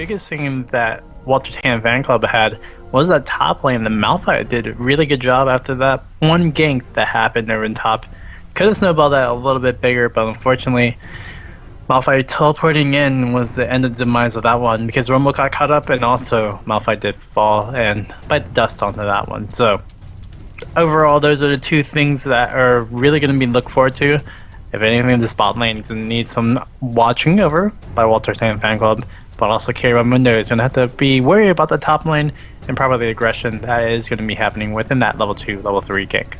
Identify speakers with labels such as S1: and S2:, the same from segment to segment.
S1: biggest thing that Walter's Hand Fan Club had was that top lane. The Malphite did a really good job after that one gank that happened over in top. Could have snowballed that a little bit bigger, but unfortunately, Malphite teleporting in was the end of the demise of that one because Rumble got caught up, and also Malphite did fall and bite dust onto that one. So overall, those are the two things that are really going to be looked forward to. If anything, the spot lane is going to need some watching over by Walter's Hand Fan Club, but also Mundo is going to have to be worried about the top lane and probably the aggression that is going to be happening within that level 2, level 3 gank.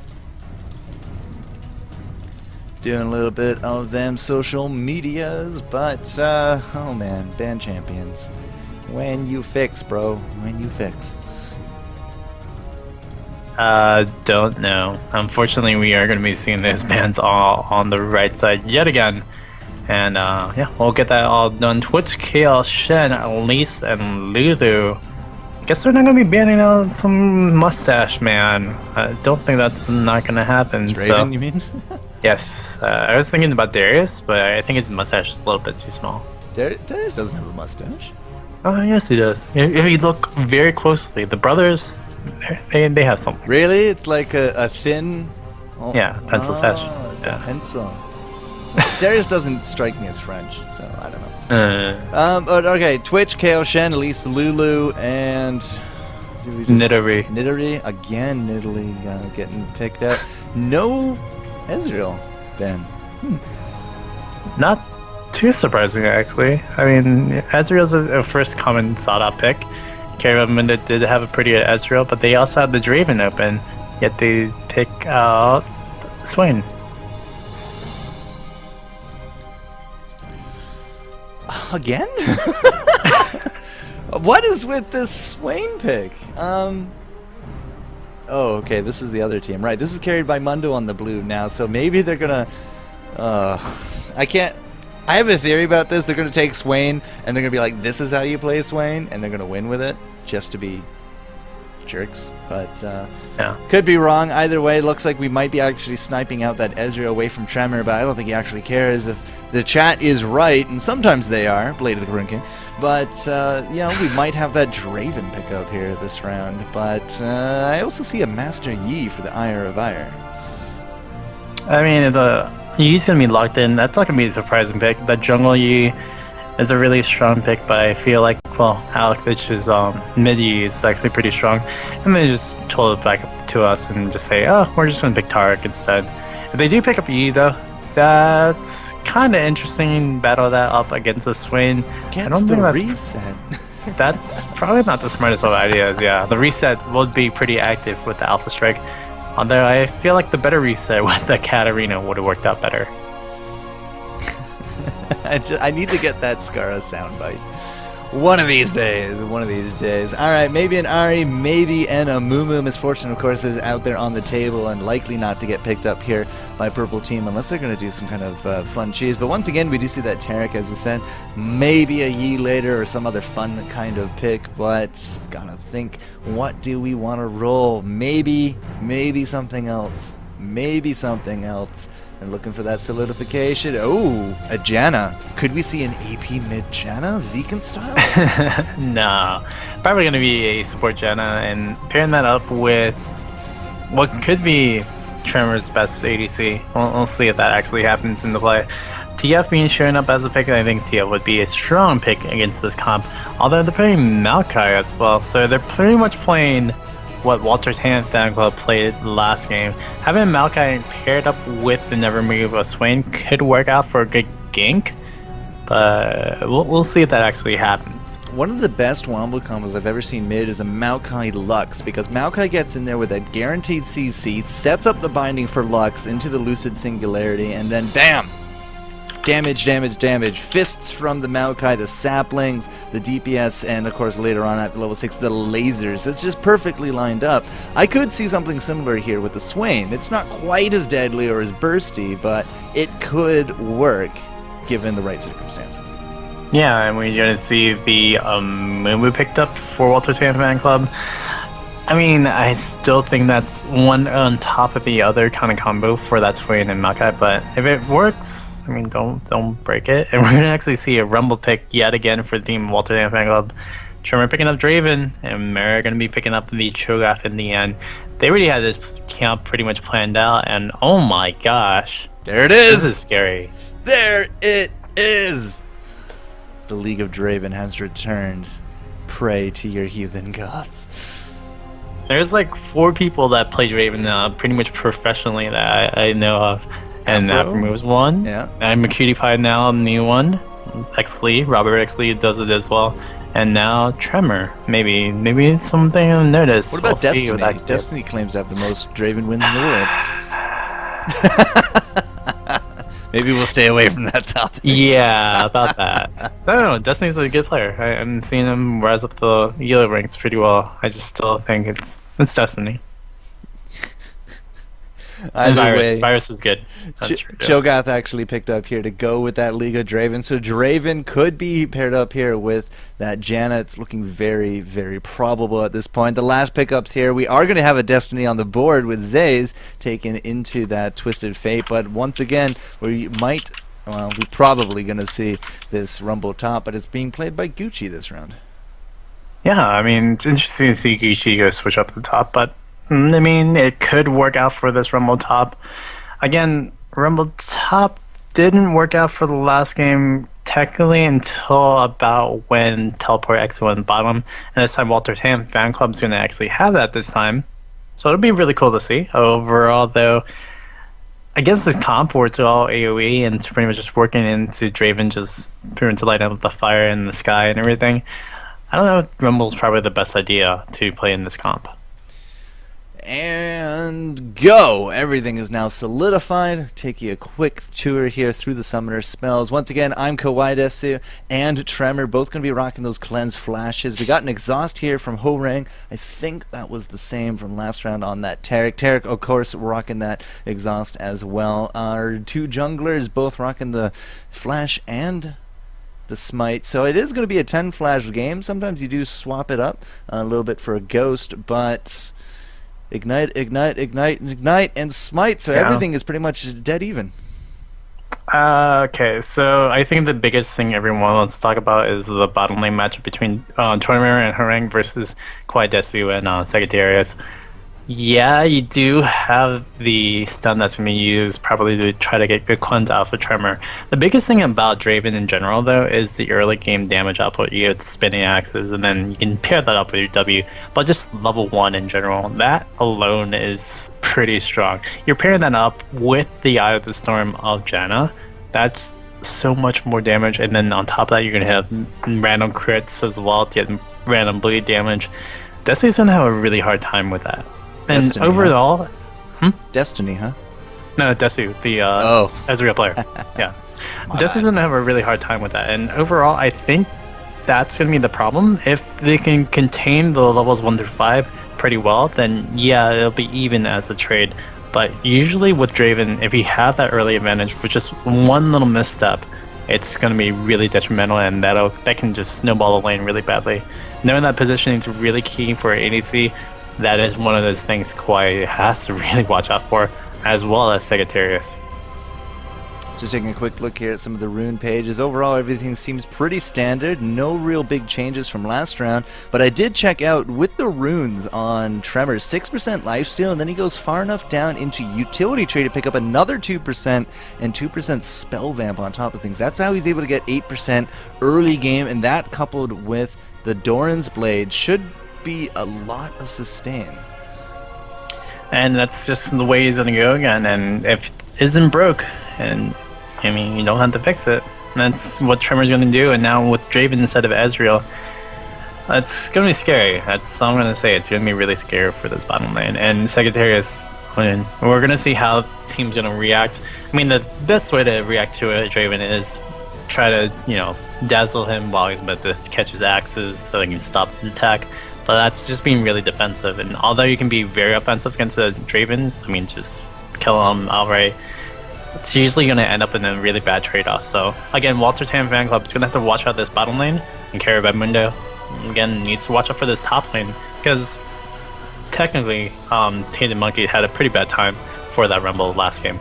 S2: Doing a little bit of them social medias, but oh man, band champions. When you fix, bro. When you fix.
S1: Don't know. Unfortunately, we are going to be seeing those bans all on the right side yet again. And yeah, we'll get that all done. Twitch, KL, Shen, Elise, and Lulu. I guess they're not going to be banning out some mustache man. I don't think that's not going to happen.
S2: Draven, you mean?
S1: Yes, I was thinking about Darius, but I think his mustache is a little bit too small.
S2: Darius doesn't have a mustache.
S1: Oh, yes, he does. If you look very closely, the brothers, they have something.
S2: Really? It's like a thin... Oh,
S1: yeah, pencil stash.
S2: Yeah. Pencil. Darius doesn't strike me as French, so I don't know. But okay, Twitch, KO Shen, Elise, Lulu, and...
S1: Nidory.
S2: Nidory. Again, Nidory getting picked out. No... Ezreal, Ben.
S1: Not too surprising, actually. I mean, Ezreal's a first common sought-out pick. Mundo did have a pretty good Ezreal, but they also had the Draven open, yet they pick out Swain.
S2: Again? What is with this Swain pick? Oh, okay, this is the other team. Right, this is carried by Mundo on the blue now, so maybe they're gonna... I have a theory about this. They're gonna take Swain, and they're gonna be like, this is how you play Swain, and they're gonna win with it, just to be jerks. But,
S1: yeah.
S2: Could be wrong. Either way, looks like we might be actually sniping out that Ezreal away from Tremor, but I don't think he actually cares if the chat is right, and sometimes they are, Blade of the Corrin King. But, you know, we might have that Draven pick up here this round. But I also see a Master Yi for the Ire of Ire.
S1: I mean, the Yi's going to be locked in. That's not going to be a surprising pick. That Jungle Yi is a really strong pick, but I feel like, well, Alex Itch's mid Yi is actually pretty strong. And they just told it back up to us and just say, oh, we're just going to pick Tarek instead. If they do pick up Yi, though, that's kind of interesting. Battle that up against the Swain.
S2: I don't think that's reset.
S1: That's probably not the smartest of ideas. Yeah, the reset would be pretty active with the Alpha Strike. Although I feel like the better reset with the Katarina would have worked out better.
S2: I need to get that Skara soundbite. One of these days. One of these days. Alright, maybe an Ahri, maybe an Amumu. Misfortune, of course, is out there on the table and likely not to get picked up here by Purple Team unless they're going to do some kind of fun cheese. But once again, we do see that Tarek, as you said. Maybe a Yi later or some other fun kind of pick, but gotta think, what do we want to roll? Maybe something else. Maybe something else. And looking for that solidification. Oh, a Janna. Could we see an AP mid Janna, Zekin style?
S1: No. Probably going to be a support Janna and pairing that up with what could be Tremor's best ADC. We'll see if that actually happens in the play. TF being shown up as a pick, and I think TF would be a strong pick against this comp. Although they're playing Maokai as well, so they're pretty much playing what Walter's Hand Fan Club played last game. Having Maokai paired up with the Never Move of Swain could work out for a good gank, but we'll see if that actually happens.
S2: One of the best wombo combos I've ever seen mid is a Maokai Lux, because Maokai gets in there with a guaranteed CC, sets up the binding for Lux into the Lucid Singularity, and then BAM! Damage, damage, damage. Fists from the Maokai, the saplings, the DPS, and of course later on at level 6, the lasers. It's just perfectly lined up. I could see something similar here with the Swain. It's not quite as deadly or as bursty, but it could work given the right circumstances.
S1: Yeah, and we're going to see the Mumu picked up for Walter's Hand Fan Club. I mean, I still think that's one on top of the other kind of combo for that Swain and Maokai, but if it works, I mean, don't break it. And we're gonna actually see a rumble pick yet again for the team Walter Tan Fan Club. Tremor picking up Draven, and Mara gonna be picking up the Cho'Gath in the end. They already had this camp pretty much planned out, and oh my gosh,
S2: there it is.
S1: This is scary.
S2: There it is. The League of Draven has returned. Pray to your heathen gods.
S1: There's like 4 people that play Draven pretty much professionally that I know of. And Afro was one.
S2: Yeah.
S1: I'm a cutie pie now, a new one. X Lee, Robert X Lee does it as well. And now Tremor. Maybe something I've noticed.
S2: What about
S1: We'll
S2: Destiny? Destiny claims to have the most Draven wins in the world. Maybe we'll stay away from that topic.
S1: Yeah, about that. I don't know. Destiny's a good player. I'm seeing him rise up the yellow ranks pretty well. I just still think it's Destiny.
S2: Either way,
S1: Virus is good.
S2: Cho'Gath actually picked up here to go with that League of Draven. So Draven could be paired up here with that Janna. It's looking very, very probable at this point. The last pickups here, we are going to have a Destiny on the board with Zaze taken into that Twisted Fate. But once again, we're probably going to see this Rumble top, but it's being played by Gucci this round.
S1: Yeah, I mean, it's interesting to see Gucci go switch up the top, but I mean, it could work out for this Rumble top. Again, Rumble top didn't work out for the last game technically until about when Teleport X went bottom. And this time Walter Tan Fan Club's going to actually have that this time. So it'll be really cool to see. Overall, though, against this comp where it's all AoE and it's pretty much just working into Draven, just pretty much lighting up the fire in the sky and everything, I don't know if Rumble's probably the best idea to play in this comp.
S2: And go! Everything is now solidified. Take you a quick tour here through the summoner spells. Once again, I'm FourCourtJester and Tremor, both going to be rocking those cleanse flashes. We got an exhaust here from Ho-Rang. I think that was the same from last round on that Taric. Taric, of course, rocking that exhaust as well. Our 2 junglers both rocking the flash and the smite. So it is going to be a 10 flash game. Sometimes you do swap it up a little bit for a ghost, but Ignite, and smite, so everything is pretty much dead even.
S1: Okay, so I think the biggest thing everyone wants to talk about is the bottom lane matchup between Tremor and Ho-Rang versus Quaidesu and Sagittarius. Yeah, you do have the stun that's going to be used probably to try to get good cleanse out of Tremor. The biggest thing about Draven in general, though, is the early game damage output. You get the spinning axes, and then you can pair that up with your W. But just level 1 in general, that alone is pretty strong. You're pairing that up with the Eye of the Storm of Janna. That's so much more damage, and then on top of that, you're going to have random crits as well to get random bleed damage. Destiny's going to have a really hard time with that. And
S2: Destiny,
S1: overall,
S2: Destiny, huh?
S1: No, Desu, the Ezreal player. Yeah, Desu's gonna have a really hard time with that. And overall, I think that's gonna be the problem. If they can contain the levels 1 through 5 pretty well, then yeah, it'll be even as a trade. But usually with Draven, if you have that early advantage with just one little misstep, it's gonna be really detrimental, and that can just snowball the lane really badly. Knowing that positioning is really key for ADC. That is one of those things Kawhi has to really watch out for, as well as Sagittarius.
S2: Just taking a quick look here at some of the rune pages. Overall, everything seems pretty standard. No real big changes from last round. But I did check out with the runes on Tremor, 6% lifesteal, and then he goes far enough down into utility tree to pick up another 2% and 2% spell vamp on top of things. That's how he's able to get 8% early game, and that coupled with the Doran's Blade should be a lot of sustain.
S1: And that's just the way he's gonna go again. And if it isn't broke, and I mean, you don't have to fix it. That's what Tremor's gonna do. And now with Draven instead of Ezreal, that's gonna be scary. That's all I'm gonna say. It's gonna be really scary for this bottom lane. And Sagittarius, I mean, we're gonna see how the team's gonna react. I mean, the best way to react to a Draven is try to, dazzle him while he's about to catch his axes so he can stop the attack. But that's just being really defensive. And although you can be very offensive against a Draven, I mean, just kill him outright, it's usually going to end up in a really bad trade-off. So again, Walter Tan Fan Club is going to have to watch out this bottom lane, and Carry Mundo again needs to watch out for this top lane, because technically Tainted Monkey had a pretty bad time for that Rumble last game.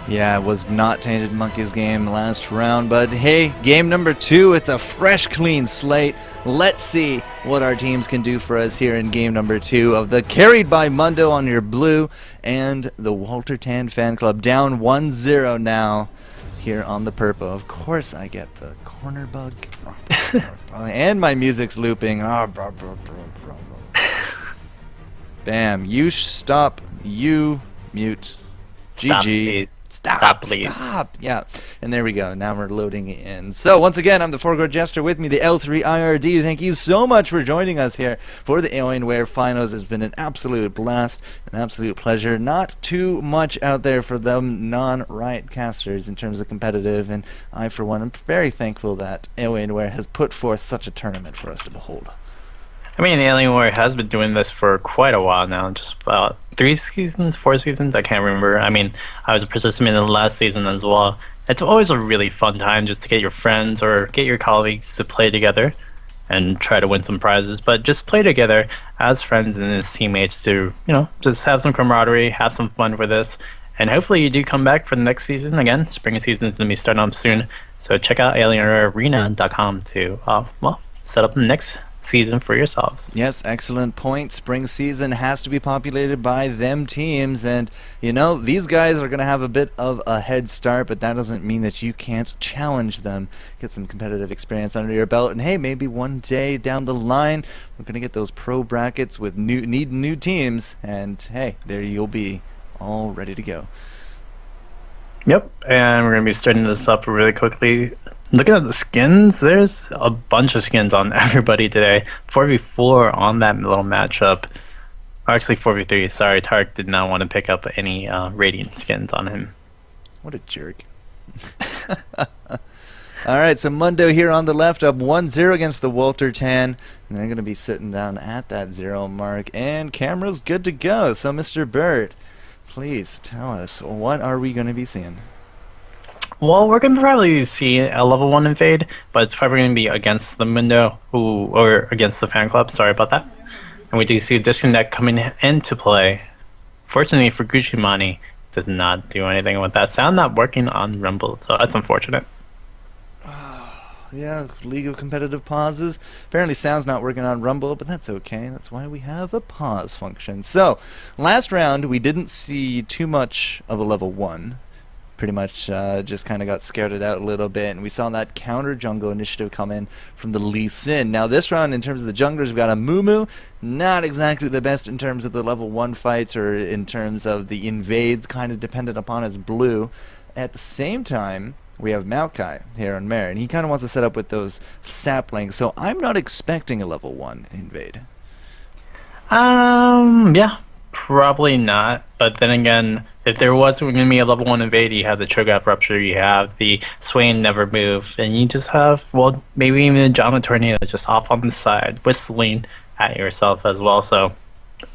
S2: Yeah, it was not Tainted Monkey's game last round, but hey, game number 2, it's a fresh, clean slate. Let's see what our teams can do for us here in game number 2 of the Carried by Mundo on your blue and the Walter Tan Fan Club down 1-0 now here on the purple. Of course I get the corner bug. And my music's looping. Bam, you stop, you mute.
S1: Stop,
S2: GG.
S1: please.
S2: Stop,
S1: please.
S2: stop. Yeah, and there we go. Now we're loading in. So once again, I'm the FourCourtJester with me, the L3IRD. Thank you so much for joining us here for the Alienware Finals. It's been an absolute blast, an absolute pleasure. Not too much out there for them non-Riot casters in terms of competitive, and I, for one, am very thankful that Alienware has put forth such a tournament for us to behold.
S1: I mean, Alienware has been doing this for quite a while now, just about 3 seasons, 4 seasons, I can't remember. I mean, I was a participant in the last season as well. It's always a really fun time just to get your friends or get your colleagues to play together and try to win some prizes, but just play together as friends and as teammates to, you know, just have some camaraderie, have some fun for this, and hopefully you do come back for the next season. Again, spring season is going to be starting up soon, so check out alienwarearena.com to, well, set up the next season for yourselves.
S2: Yes, excellent point. Spring season has to be populated by them teams, and you know, these guys are going to have a bit of a head start, but that doesn't mean that you can't challenge them, get some competitive experience under your belt, and hey, maybe one day down the line we're going to get those pro brackets with new teams, and hey, there you'll be, all ready to go.
S1: Yep, and we're going to be starting this up really quickly. Looking at the skins, there's a bunch of skins on everybody today. 4v4 on that little matchup. Or actually 4v3. Sorry, Tark did not want to pick up any Radiant skins on him.
S2: What a jerk. Alright, so Mundo here on the left, up 1-0 against the Walter Tan. And they're going to be sitting down at that 0 mark. And camera's good to go. So Mr. Burt, please tell us, what are we going to be seeing?
S1: Well, we're going to probably see a level 1 invade, but it's probably going to be against the Mundo, or against the fan club, sorry about that. And we do see Disconnect coming into play. Fortunately for Gucci does not do anything with that sound not working on Rumble, so that's unfortunate.
S2: Yeah, League of Competitive Pauses. Apparently sound's not working on Rumble, but that's okay. That's why we have a pause function. So, last round we didn't see too much of a level 1. Pretty much just kind of got scouted out a little bit, and we saw that counter jungle initiative come in from the Lee Sin. Now this round, in terms of the junglers, we've got a Mumu, not exactly the best in terms of the level 1 fights or in terms of the invades, kind of dependent upon his blue. At the same time, we have Maokai here on Mare, and he kind of wants to set up with those saplings, so I'm not expecting a level 1 invade.
S1: Yeah, probably not, but then again, if there was going to be a level 1 invade, you have the Cho'Gath Rupture, you have the Sway and Never Move, and you just have, well, maybe even a Jama Tornado just off on the side, whistling at yourself as well. So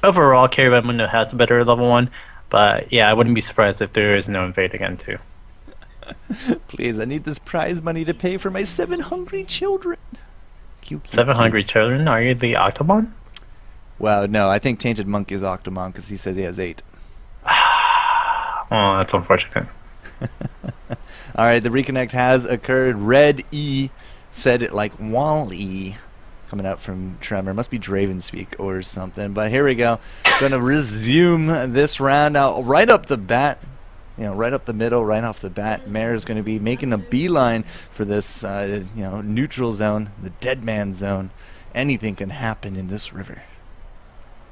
S1: overall, Carry by Mundo has a better level 1, but yeah, I wouldn't be surprised if there is no invade again too.
S2: Please, I need this prize money to pay for my 7 hungry children. Cute,
S1: 7 hungry children? Are you the Octomon?
S2: Well, no, I think Tainted Monkey is Octomon because he says he has 8.
S1: Oh, that's unfortunate.
S2: Alright, the reconnect has occurred. Red E said it like Wall-E. Coming out from Tremor. Must be Draven speak or something. But here we go. Gonna resume this round. Now, right up the bat, you know, right up the middle, right off the bat, Mare is going to be making a beeline for this, you know, neutral zone, the dead man zone. Anything can happen in this river.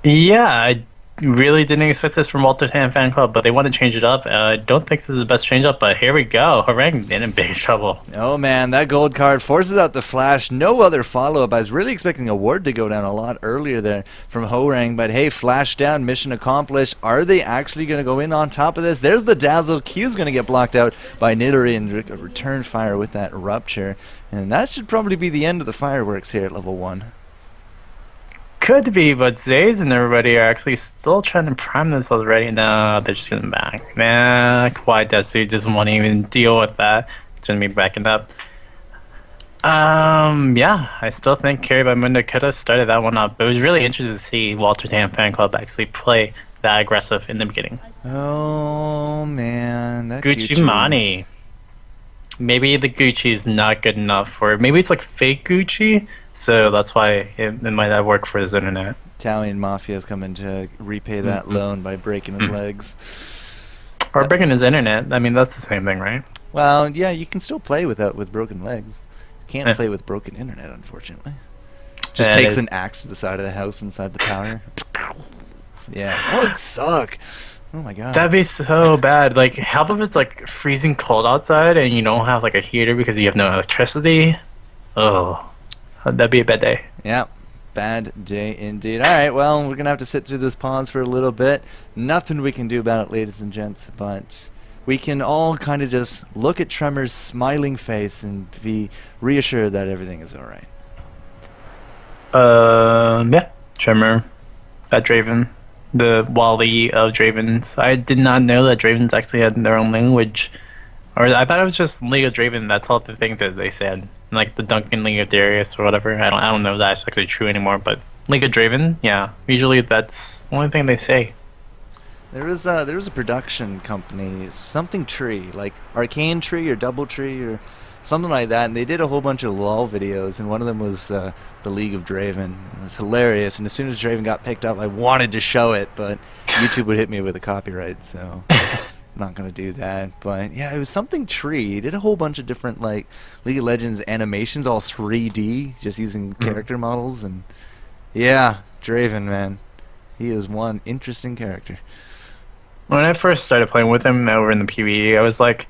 S1: Yeah, I really didn't expect this from Walter Tan Fan Club, but they want to change it up. I don't think this is the best change up, but here we go. Harang in big trouble.
S2: Oh man, that gold card forces out the flash. No other follow-up. I was really expecting a ward to go down a lot earlier there from Horang, but hey, flash down, mission accomplished. Are they actually going to go in on top of this? There's the Dazzle. Q's going to get blocked out by Nidori and return fire with that Rupture. And that should probably be the end of the fireworks here at level 1.
S1: Could be, but Zays and everybody are actually still trying to prime themselves ready. No, they're just getting back. Man, Quiet Desu doesn't want to even deal with that. It's going to be backing up. Yeah, I still think Carry by Mundo could have started that one up. But it was really interesting to see Walter Tan Fan Club actually play that aggressive in the beginning.
S2: Oh man, that
S1: Gucci Mani. Maybe the Gucci is not good enough for. Maybe it's like fake Gucci, so that's why it might not work for his internet.
S2: Italian mafia is coming to repay that loan by breaking his legs.
S1: Or breaking his internet. I mean, that's the same thing, right?
S2: Well, yeah, you can still play with broken legs. You can't play with broken internet, unfortunately. Just takes an axe to the side of the house inside the tower. Yeah. Oh, it'd suck. Oh my god.
S1: That'd be so bad. Like, how if it's like freezing cold outside and you don't have like a heater because you have no electricity? Oh, that'd be a bad day.
S2: Yeah. Bad day indeed. Alright, well, we're going to have to sit through this pause for a little bit. Nothing we can do about it, ladies and gents, but we can all kind of just look at Tremor's smiling face and be reassured that everything is alright.
S1: Yeah. Tremor. That Draven. The Wally of Dravens. I did not know that Dravens actually had their own language. Or I thought it was just League of Draven. That's all the things that they said. Like the Duncan League of Darius or whatever. I don't know if that's actually true anymore, but League of Draven, yeah. Usually that's the only thing they say.
S2: There was a production company, something tree, like Arcane Tree or Double Tree or something like that, and they did a whole bunch of LOL videos, and one of them was the League of Draven. It was hilarious, and as soon as Draven got picked up, I wanted to show it, but YouTube would hit me with a copyright, so I'm not going to do that. But yeah, it was something tree. He did a whole bunch of different like League of Legends animations, all 3D, just using character models, and yeah, Draven, man. He is one interesting character.
S1: When I first started playing with him over in the PvE, I was like,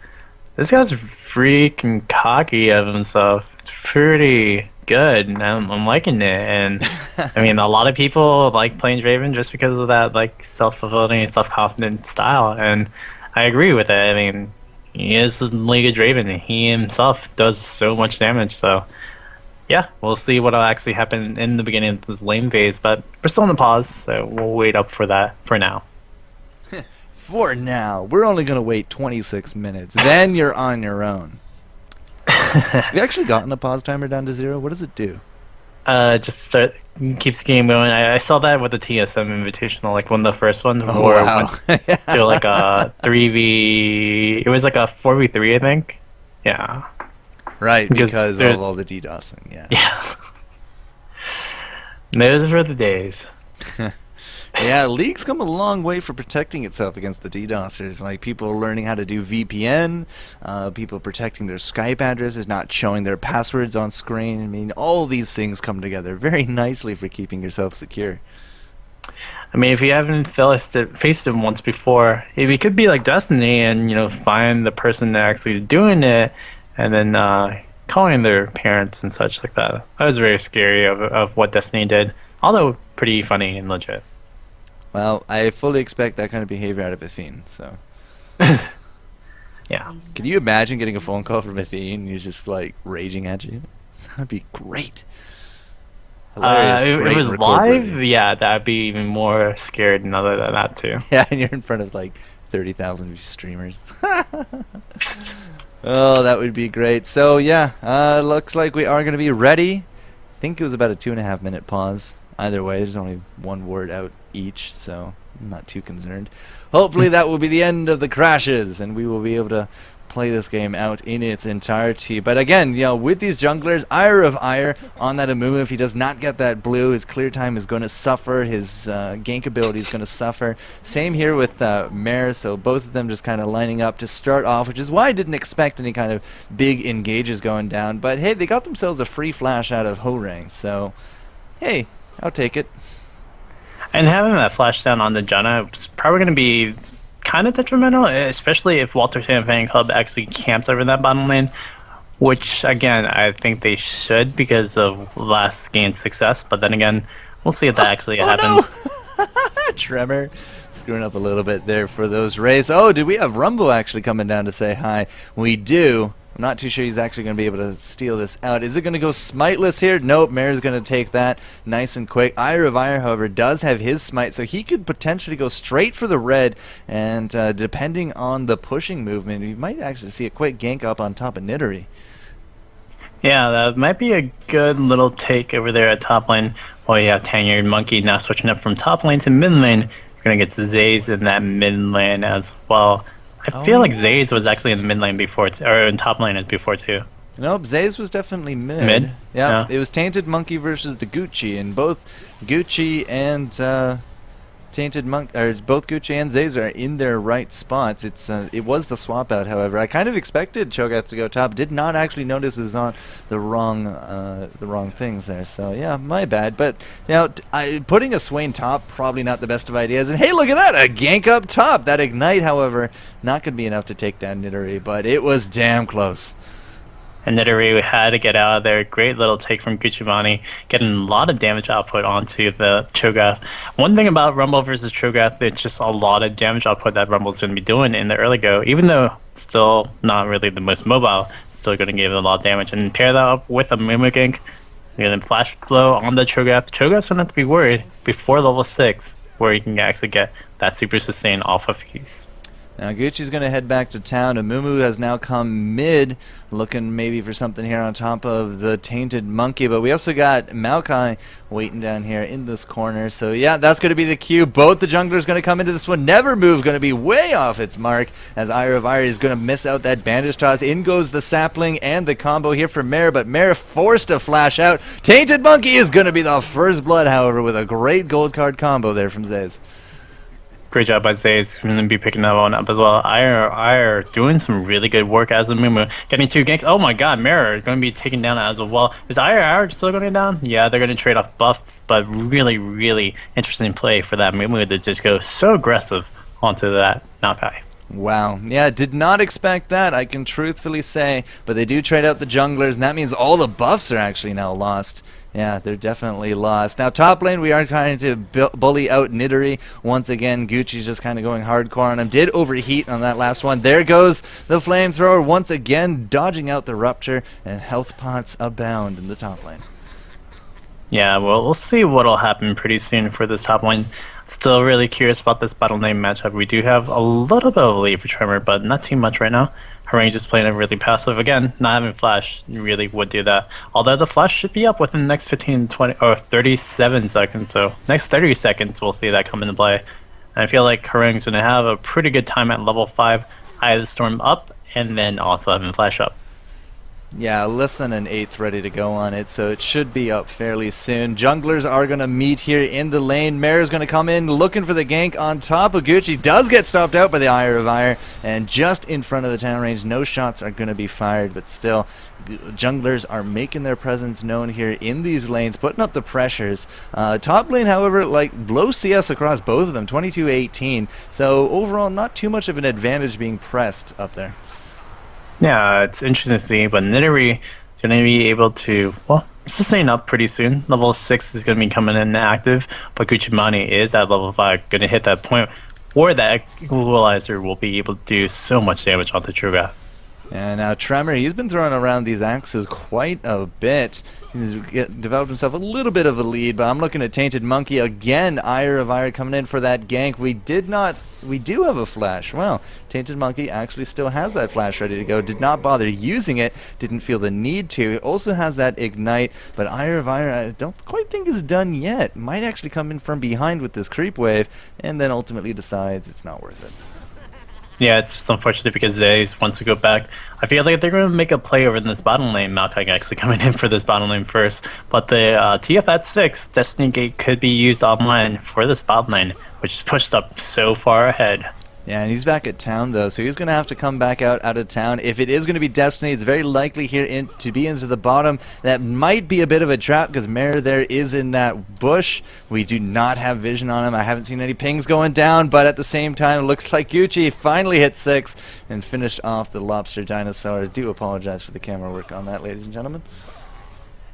S1: this guy's freaking cocky of himself. It's pretty good. And I'm liking it. And I mean, a lot of people like playing Draven just because of that like self-fulfilling, self-confident style. And I agree with it. I mean, he is the League of Draven. He himself does so much damage. So yeah, we'll see what'll actually happen in the beginning of this lane phase. But we're still in the pause, so we'll wait up for that for now.
S2: For now, we're only going to wait 26 minutes. Then you're on your own. Have you actually gotten the pause timer down to 0? What does it do?
S1: Just keeps the game going. I saw that with the TSM Invitational, like one of the first ones.
S2: Oh, wow.
S1: Went to like a 3v. It was like a 4v3, I think. Yeah.
S2: Right, because of all the DDoSing. Yeah.
S1: Yeah. Those were the days.
S2: Yeah, League's come a long way for protecting itself against the DDoSers. Like, people are learning how to do VPN, people protecting their Skype addresses, not showing their passwords on screen. I mean, all these things come together very nicely for keeping yourself secure.
S1: I mean, if you haven't faced him once before, it could be like Destiny and, you know, find the person that's actually doing it and then calling their parents and such like that. That was very scary of what Destiny did, although pretty funny and legit.
S2: Well, I fully expect that kind of behavior out of Athene, so.
S1: Yeah.
S2: Can you imagine getting a phone call from Athene and he's just, like, raging at you? That would be great. Hilarious.
S1: If it was live, yeah, that'd be even more scared and other than that, too.
S2: Yeah, and you're in front of, like, 30,000 streamers. Oh, that would be great. So, yeah, looks like we are going to be ready. I think it was about a 2.5 minute pause. Either way, there's only one word out each, so I'm not too concerned. Hopefully that will be the end of the crashes, and we will be able to play this game out in its entirety. But again, you know, with these junglers, Ire of Ire on that Amumu, if he does not get that blue, his clear time is going to suffer, his gank ability is going to suffer. Same here with Mare, so both of them just kind of lining up to start off, which is why I didn't expect any kind of big engages going down. But hey, they got themselves a free flash out of Ho-Rang, so hey, I'll take it.
S1: And having that flash down on the Janna is probably going to be kind of detrimental, especially if Walter Tan Fan Club actually camps over that bottom lane, which, again, I think they should because of last game's success. But then again, we'll see if that actually happens.
S2: No. Tremor screwing up a little bit there for those Rays. Oh, do we have Rumble actually coming down to say hi? We do. I'm not too sure he's actually going to be able to steal this out. Is it going to go smiteless here? Nope, Mare's going to take that nice and quick. Ire of Ire, however, does have his smite, so he could potentially go straight for the red, and depending on the pushing movement, we might actually see a quick gank up on top of Nidori.
S1: Yeah, that might be a good little take over there at top lane. Well, you have Tanyered Monkey now switching up from top lane to mid lane. Gonna get Zays in that mid lane as well. I feel like Zays was actually in the mid lane before, or in top lane before too.
S2: Nope, Zays was definitely mid.
S1: Mid?
S2: Yeah,
S1: Yeah.
S2: it was Tainted Monkey versus the Gucci, and both Gucci and Tainted Monk, or both Gucci and Zays are in their right spots. It was the swap out, however. I kind of expected Cho'Gath to go top. Did not actually notice it was on the wrong things there. So yeah, my bad. But you know, putting a Swain top probably not the best of ideas. And hey, look at that, a gank up top. That ignite, however, not gonna be enough to take down Nidori, but it was damn close.
S1: And Nidori had to get out of there. Great little take from Gucci, getting a lot of damage output onto the Cho'Gath. One thing about Rumble versus Cho'Gath, it's just a lot of damage output that Rumble's going to be doing in the early go. Even though still not really the most mobile, still going to give it a lot of damage. And pair that up with a Mumu gank, and then flash blow on the Cho'Gath. Cho'Gath's going to have to be worried before level 6, where he can actually get that super sustain off of keys.
S2: Now Gucci's going to head back to town. Amumu has now come mid, looking maybe for something here on top of the Tainted Monkey. But we also got Maokai waiting down here in this corner. So yeah, that's going to be the cue. Both the junglers going to come into this one. Never Move going to be way off its mark, as Ire of Ire is going to miss out that bandage toss. In goes the sapling and the combo here for Mare, but Mare forced to flash out. Tainted Monkey is going to be the first blood, however, with a great gold card combo there from Zays.
S1: Great job by Zays. Going to be picking that one up as well. Ire doing some really good work as a Mumu. Getting 2 ganks. Oh my god, Mirror going to be taken down as well. Is Ire still going down? Yeah, they're going to trade off buffs, but really, really interesting play for that Mumu to just go so aggressive onto that Maokai.
S2: Wow. Yeah, did not expect that, I can truthfully say. But they do trade out the junglers, and that means all the buffs are actually now lost. Yeah, they're definitely lost. Now, top lane, we are trying to bully out Nidori. Once again, Gucci's just kind of going hardcore on him. Did overheat on that last one. There goes the flamethrower once again, dodging out the rupture, and health pots abound in the top lane.
S1: Yeah, well, we'll see what'll happen pretty soon for this top lane. Still really curious about this battle name matchup. We do have a little bit of a lead for Tremor, but not too much right now. Harangue just playing it really passive. Again, not having flash really would do that. Although the flash should be up within the next 15, 20, or 37 seconds. So next 30 seconds, we'll see that come into play. And I feel like Harangue's going to have a pretty good time at level 5. Eye of the Storm up, and then also having flash up.
S2: Yeah, less than an 1/8 ready to go on it, so it should be up fairly soon. Junglers are going to meet here in the lane. Mare is going to come in looking for the gank on top of Gucci. Does get stopped out by the Ire of Ire, and just in front of the town range, no shots are going to be fired, but still, junglers are making their presence known here in these lanes, putting up the pressures. Top lane, however, like low CS across both of them, 22-18, so overall not too much of an advantage being pressed up there.
S1: Yeah, it's interesting to see, but Nidori is going to be able to, well, sustain up pretty soon. Level 6 is going to be coming in active, but Gucci is at level 5, going to hit that point where that equalizer will be able to do so much damage onto Cho'Gath.
S2: And now Tremor, he's been throwing around these axes quite a bit. He's developed himself a little bit of a lead, but I'm looking at Tainted Monkey again. Ire of Ire coming in for that gank. We do have a flash. Well, Tainted Monkey actually still has that flash ready to go. Did not bother using it. Didn't feel the need to. It also has that ignite, but Ire of Ire I don't quite think is done yet. Might actually come in from behind with this creep wave, and then ultimately decides it's not worth it.
S1: Yeah, it's just unfortunate because Zays wants to go back. I feel like they're going to make a play over in this bottom lane. Maokai actually coming in for this bottom lane first. But the TF at 6, Destiny Gate could be used online for this bottom lane, which is pushed up so far ahead.
S2: Yeah, and he's back at town, though, so he's going to have to come back out of town. If it is going to be Destiny, it's very likely here to be into the bottom. That might be a bit of a trap, because Mare there is in that bush. We do not have vision on him. I haven't seen any pings going down, but at the same time, it looks like Gucci finally hit 6 and finished off the Lobster Dinosaur. I do apologize for the camera work on that, ladies and gentlemen.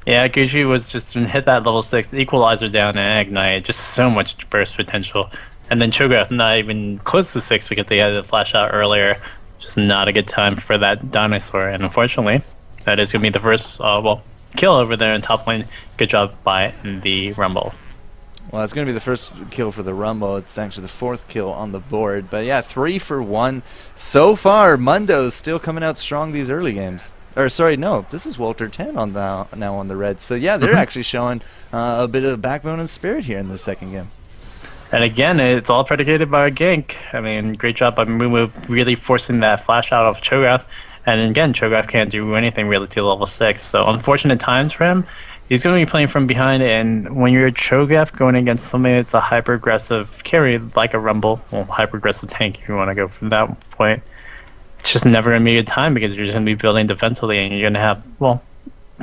S1: Yeah, Gucci was just hit that level 6 equalizer down and ignite. Just so much burst potential. And then Cho'Gath not even close to 6 because they had to flash out earlier. Just not a good time for that dinosaur. And unfortunately, that is going to be the first kill over there in top lane. Good job by the Rumble.
S2: Well, it's going to be the first kill for the Rumble. It's actually the 4th kill on the board. But yeah, 3 for 1 so far. Mundo's still coming out strong these early games. Or sorry, no, this is Walter 10 on now on the Reds. So yeah, they're actually showing a bit of backbone and spirit here in the second game.
S1: And again, it's all predicated by a gank. I mean, great job by Mumu really forcing that flash out of Cho'Gath. And again, Cho'Gath can't do anything really to level 6. So unfortunate times for him. He's going to be playing from behind, and when you're a Cho'Gath going against somebody that's a hyper-aggressive carry, like a Rumble, well, hyper-aggressive tank if you want to go from that point, it's just never going to be a good time because you're just going to be building defensively, and you're going to have, well,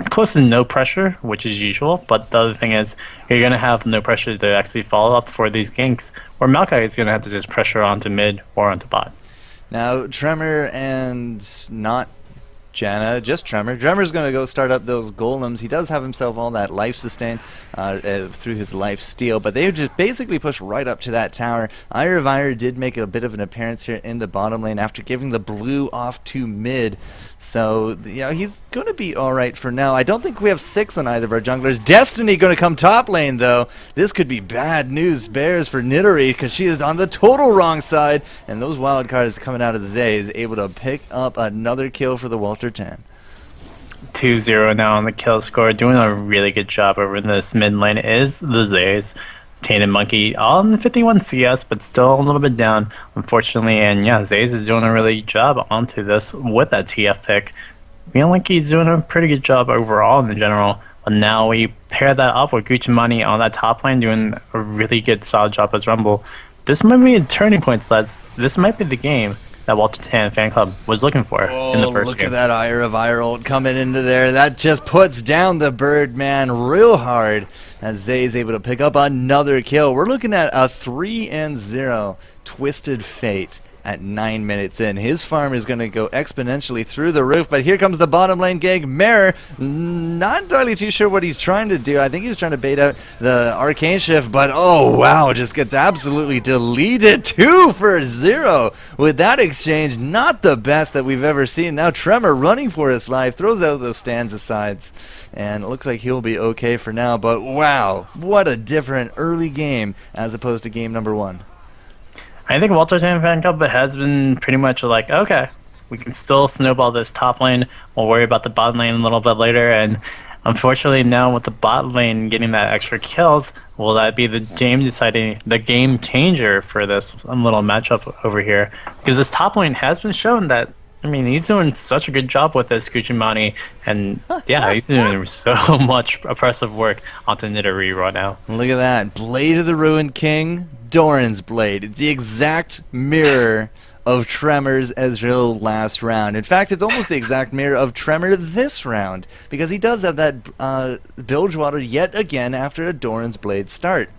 S1: close to no pressure, which is usual, but the other thing is you're going to have no pressure to actually follow up for these ganks, where Maokai is going to have to just pressure onto mid or onto bot.
S2: Now, Tremor and not Janna, just Tremor. Tremor's going to go start up those golems. He does have himself all that life sustain through his life steal, but they just basically push right up to that tower. Iron did make a bit of an appearance here in the bottom lane after giving the blue off to mid. So, you know, he's going to be all right for now. I don't think we have 6 on either of our junglers. Destiny going to come top lane, though. This could be bad news bears for Nidori because she is on the total wrong side. And those wild cards coming out of Zay is able to pick up another kill for the Walter 10.
S1: 2-0 now on the kill score. Doing a really good job over in this mid lane is the Zays. Tainted Monkey on 51 CS, but still a little bit down, unfortunately. And yeah, Zays is doing a really good job onto this with that TF pick. Feeling like he's doing a pretty good job overall in the general. But now we pair that up with Gucci Money on that top lane doing a really good solid job as Rumble. This might be a turning point, lads. This might be the game that Walter Tan fan club was looking for in the first
S2: look
S1: game.
S2: At that Ire of Irold coming into there. That just puts down the Birdman real hard as Zay is able to pick up another kill. We're looking at a 3-0 Twisted Fate at 9 minutes in. His farm is going to go exponentially through the roof, but here comes the bottom lane gank. Mirror, not entirely too sure what he's trying to do. I think he was trying to bait out the Arcane Shift, but oh wow, just gets absolutely deleted. 2-0 with that exchange. Not the best that we've ever seen. Now Tremor running for his life, throws out those stanza sides, and it looks like he'll be okay for now, but wow, what a different early game as opposed to game number 1.
S1: I think Walter Tan fan club has been pretty much like, okay, we can still snowball this top lane. We'll worry about the bottom lane a little bit later. And unfortunately, now with the bot lane getting that extra kills, will that be the game changer for this little matchup over here? Because this top lane has been shown that, I mean, he's doing such a good job with this Kuchimani, and yeah, he's doing so much oppressive work onto Nidori right now.
S2: Look at that. Blade of the Ruined King, Doran's Blade. It's the exact mirror of Tremor's Ezreal last round. In fact, it's almost the exact mirror of Tremor this round, because he does have that bilge water yet again after a Doran's Blade start.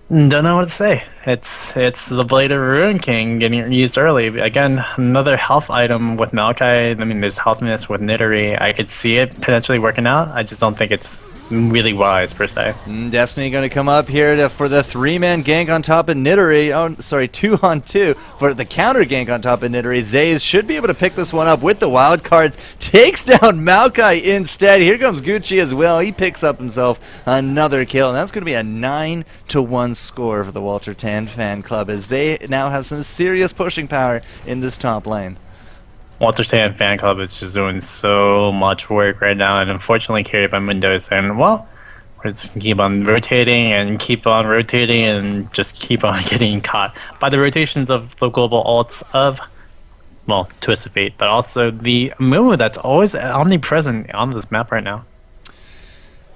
S1: Don't know what to say. It's the Blade of Ruin King getting used early. Again, another health item with Maokai. I mean, there's healthiness with Nidori. I could see it potentially working out. I just don't think it's really wise per se.
S2: Destiny going to come up here for the 3-man gank on top of Nidori. Oh, sorry, 2-on-2 for the counter gank on top of Nidori. Zays should be able to pick this one up with the wild cards. Takes down Maokai instead. Here comes Gucci as well. He picks up himself another kill, and that's going to be a 9-1 score for the Walter Tan fan club as they now have some serious pushing power in this top lane.
S1: Walter Tan fan club is just doing so much work right now, and unfortunately carried by Windows. And well, we're just gonna keep on rotating and just keep on getting caught by the rotations of the global ults of, well, Twisted Fate, but also the Mumu that's always omnipresent on this map right now.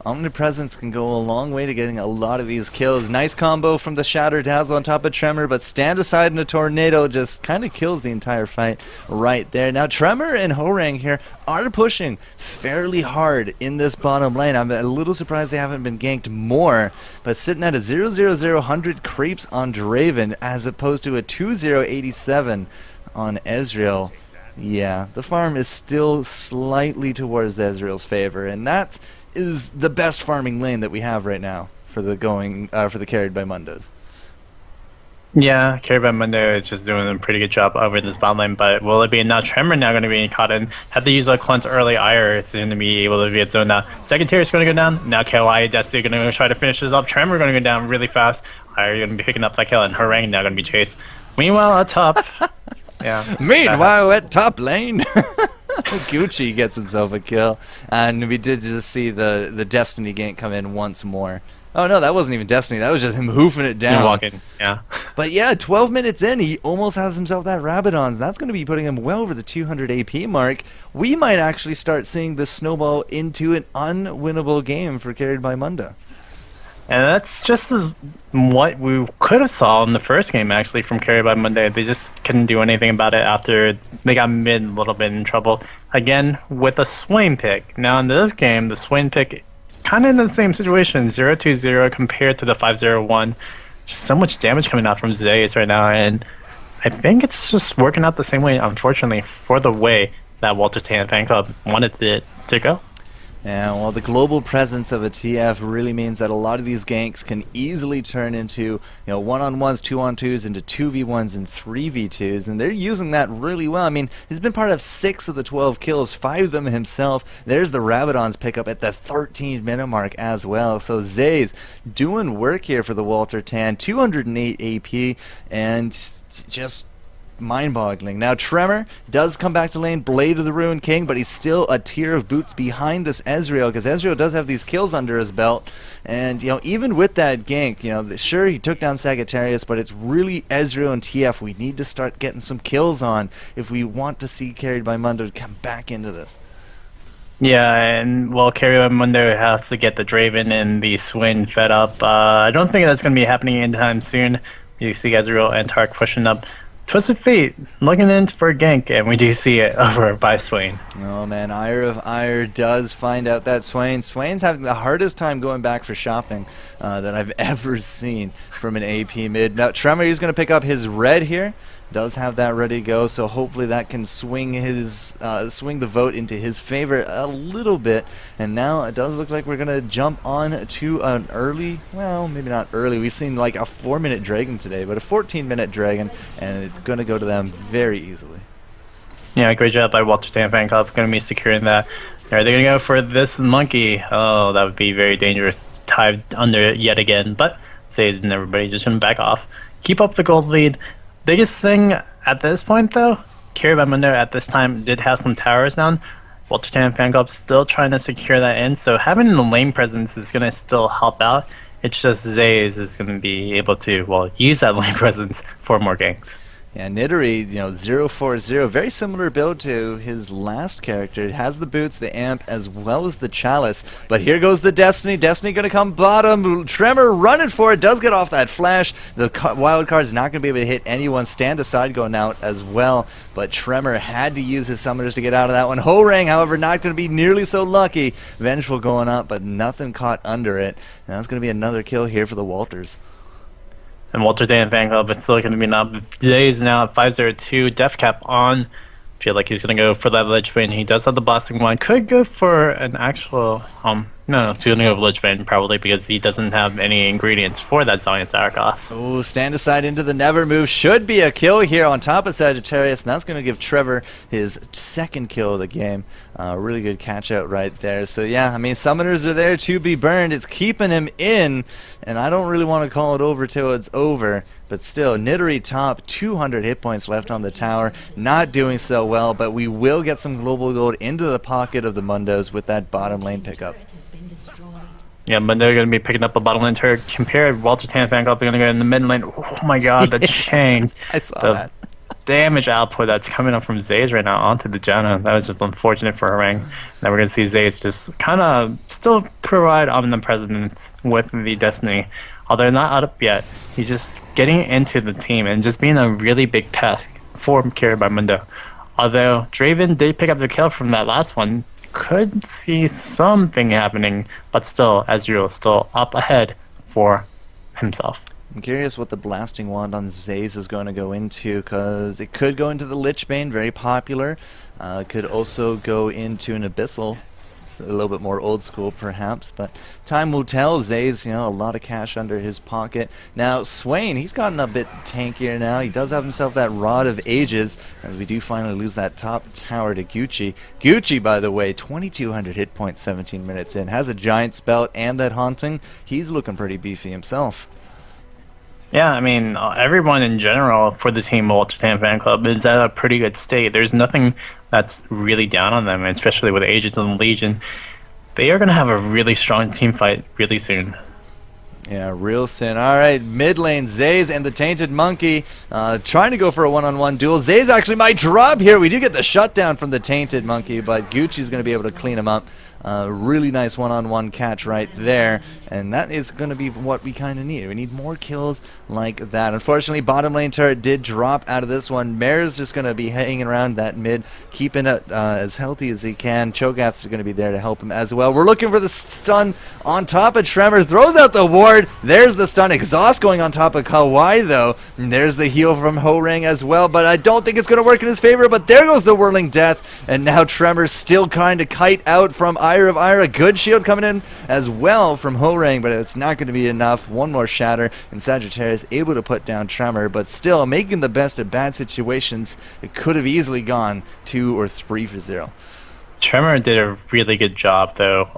S2: Omnipresence can go a long way to getting a lot of these kills. Nice combo from the Shatter Dazzle on top of Tremor, but stand aside in a tornado just kind of kills the entire fight right there. Now Tremor and Horang here are pushing fairly hard in this bottom lane. I'm a little surprised they haven't been ganked more, but sitting at a 0-0-0 100 creeps on Draven as opposed to a 2-0-87 on Ezreal. Yeah, the farm is still slightly towards the Ezreal's favor, and that is the best farming lane that we have right now for the carried by Mundos.
S1: Yeah, carried by Mundo is just doing a pretty good job over this bot lane, but will it be now Tremor now going to be caught in? Had to use a cleanse early Ire, it's going to be able to be its zone now. Second tier is going to go down. Now KOI Destiny going to try to finish this up. Tremor going to go down really fast. Ire going to be picking up that kill, and Harang now going to be chased. Meanwhile, at top. Yeah.
S2: Meanwhile, at top lane. Gucci gets himself a kill, and we did just see the Destiny gank come in once more Oh no, that wasn't even Destiny. That was just him hoofing it down.
S1: Walking, yeah.
S2: But yeah, 12 minutes in, he almost has himself that Rabadons. That's going to be putting him well over the 200 AP mark. We might actually start seeing this snowball into an unwinnable game for Carried by Mundo.
S1: And that's just as what we could have saw in the first game, actually, from Carried by Monday. They just couldn't do anything about it after they got mid a little bit in trouble. Again, with a Swain pick. Now in this game, the Swain pick kind of in the same situation, 0-2-0 compared to the 5-0-1. Just so much damage coming out from Zays right now, and I think it's just working out the same way, unfortunately, for the way that Walter Tan fan club wanted it to go.
S2: Yeah, well, the global presence of a TF really means that a lot of these ganks can easily turn into, one-on-ones, two-on-twos, into 2v1s and 3v2s, and they're using that really well. I mean, he's been part of 6 of the 12 kills, 5 of them himself. There's the Rabadons pickup at the 13-minute mark as well. So Zays doing work here for the Walter Tan, 208 AP, and just mind-boggling. Now Tremor does come back to lane, Blade of the Ruined King, but he's still a tier of boots behind this Ezreal, because Ezreal does have these kills under his belt. And even with that gank, sure, he took down Sagittarius, but it's really Ezreal and TF we need to start getting some kills on if we want to see Carried by Mundo come back into this.
S1: Yeah, and well, Carried by Mundo has to get the Draven and the Swain fed up. I don't think that's going to be happening anytime soon. You see Ezreal and Tark pushing up. Twisted Fate looking in for a gank, and we do see it over by Swain.
S2: Oh man, Ire of Ire does find out that Swain's having the hardest time going back for shopping that I've ever seen from an AP mid. Now Tremor is going to pick up his red here. Does have that ready to go, so hopefully that can swing the vote into his favor a little bit. And now it does look like we're gonna jump on to an early, well, maybe not early. We've seen like a 4-minute dragon today, but a 14-minute dragon, and it's gonna go to them very easily.
S1: Yeah, great job by Walter Tan fan club. Gonna be securing that. Are they gonna go for this monkey? Oh, that would be very dangerous. Tied under yet again, but Zays and everybody just gonna back off. Keep up the gold lead. Biggest thing at this point, though, Carried by Mundo at this time did have some towers down. Walter Tan fan club still trying to secure that in, so having the lane presence is going to still help out. It's just Zays is going to be able to, well, use that lane presence for more ganks.
S2: Yeah, Nidori, 040, very similar build to his last character. It has the boots, the amp, as well as the chalice. But here goes the Destiny. Destiny going to come bottom. Tremor running for it. Does get off that flash. The wild card is not going to be able to hit anyone. Stand aside going out as well. But Tremor had to use his summoners to get out of that one. Ho-Rang, however, not going to be nearly so lucky. Vengeful going up, but nothing caught under it. And that's going to be another kill here for the Walters.
S1: And Walter Tan fan club is still going to be up. Zays now at 502, def cap on. Feel like he's going to go for that ledge bane. He does have the blasting one. Could go for an actual no, he's going to go for ledge bane probably because he doesn't have any ingredients for that Zion's Hour cost.
S2: Oh, stand aside into the never move. Should be a kill here on top of Sagittarius, and that's going to give Trevor his second kill of the game. Really good catch out right there. So yeah, I mean, summoners are there to be burned. It's keeping him in, and I don't really want to call it over till it's over. But still, Nidori top, 200 hit points left on the tower. Not doing so well, but we will get some global gold into the pocket of the Mundos with that bottom lane pickup.
S1: Yeah, but they're going to be picking up a bottom lane turret. Compared, Walter Tan fan club, they're going to go in the mid lane. Oh my god, the chain.
S2: I saw that.
S1: Damage output that's coming up from Zays right now onto the Janna. That was just unfortunate for Harang. Now we're going to see Zays just kind of still provide omnipresence with the Destiny. Although not up yet, he's just getting into the team and just being a really big pest for Carried by Mundo. Although Draven did pick up the kill from that last one, could see something happening, but still, Ezreal is still up ahead for himself.
S2: I'm curious what the blasting wand on Zays is going to go into, because it could go into the Lich Bane, very popular. Could also go into an Abyssal, a little bit more old school perhaps, but time will tell. Zays, a lot of cash under his pocket. Now Swain, he's gotten a bit tankier now. He does have himself that Rod of Ages, as we do finally lose that top tower to Gucci. Gucci, by the way, 2200 hit points, 17 minutes in, has a giant belt and that haunting. He's looking pretty beefy himself.
S1: Yeah, I mean, everyone in general for the team Walter Tan fan club is at a pretty good state. There's nothing that's really down on them, especially with Aegis and Legion. They are going to have a really strong team fight really soon.
S2: Yeah, real sin. All right, mid lane, Zays and the Tainted Monkey trying to go for a one-on-one duel. Zays actually might drop here. We do get the shutdown from the Tainted Monkey, but Gucci's going to be able to clean him up. Really nice one-on-one catch right there, and that is going to be what we kind of need. We need more kills like that. Unfortunately, bottom lane turret did drop out of this one. Mare's just going to be hanging around that mid, keeping it as healthy as he can. Cho'Gath's going to be there to help him as well. We're looking for the stun on top of Tremor. Throws out the ward. There's the stun. Exhaust going on top of Kawhi, though. And there's the heal from Ho-Rang as well, but I don't think it's going to work in his favor. But there goes the Whirling Death, and now Tremor's still kind of kite out from Ire of Ira. Good shield coming in as well from Ho-Rang, but it's not going to be enough. One more shatter, and Sagittarius able to put down Tremor, but still making the best of bad situations. It could have easily gone 2 or 3 for 0.
S1: Tremor did a really good job, though.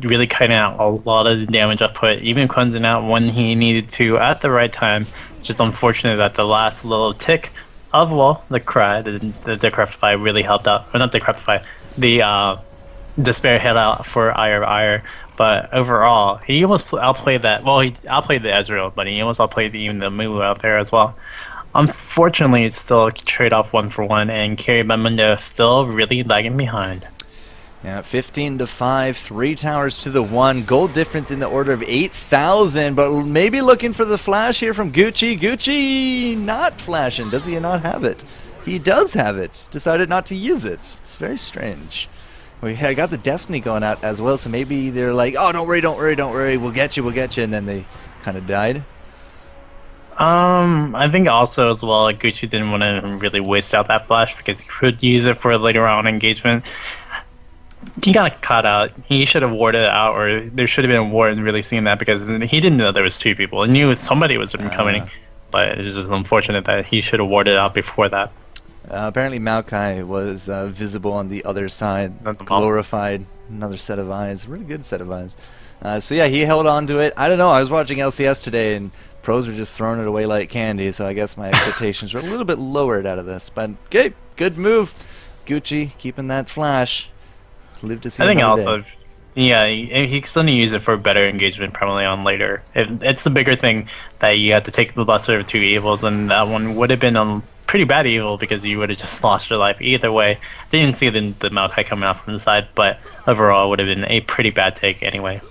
S1: Really cutting out a lot of the damage output, even cleansing out when he needed to at the right time. Just unfortunate that the last little tick of, well, the cry, the Decrepify really helped out. Or not Decrepify, the Despair hit out for Ire of Ire. But overall, he almost outplayed that. Well, he outplayed the Ezreal, but he almost outplayed even the Moo out there as well. Unfortunately, it's still a trade-off 1-for-1, and carried by Mundo still really lagging behind.
S2: Yeah, 15-5, 3 towers to the 1. Gold difference in the order of 8,000, but maybe looking for the flash here from Gucci. Gucci not flashing. Does he not have it? He does have it. Decided not to use it. It's very strange. We got the Destiny going out as well, so maybe they're like, oh, don't worry, don't worry, don't worry. We'll get you, and then they kind of died.
S1: I think also as well, like, Gucci didn't want to really waste out that flash because he could use it for later on engagement. He got caught out. He should have warded it out, or there should have been a ward really seeing that, because he didn't know there was 2 people. He knew somebody was coming, but it was just unfortunate that he should have warded it out before that.
S2: Apparently Maokai was visible on the other side, glorified, another set of eyes, really good set of eyes. So yeah, he held on to it. I don't know, I was watching LCS today, and pros were just throwing it away like candy, so I guess my expectations were a little bit lowered out of this. But okay, good move. Gucci keeping that flash. Live to see
S1: I think
S2: also,
S1: day. Yeah, he still need to use it for better engagement probably on later. It's the bigger thing that you have to take the lesser of 2 evils, and that one would have been a pretty bad evil because you would have just lost your life either way. Didn't see the Maokai coming out from the side, but overall it would have been a pretty bad take anyway.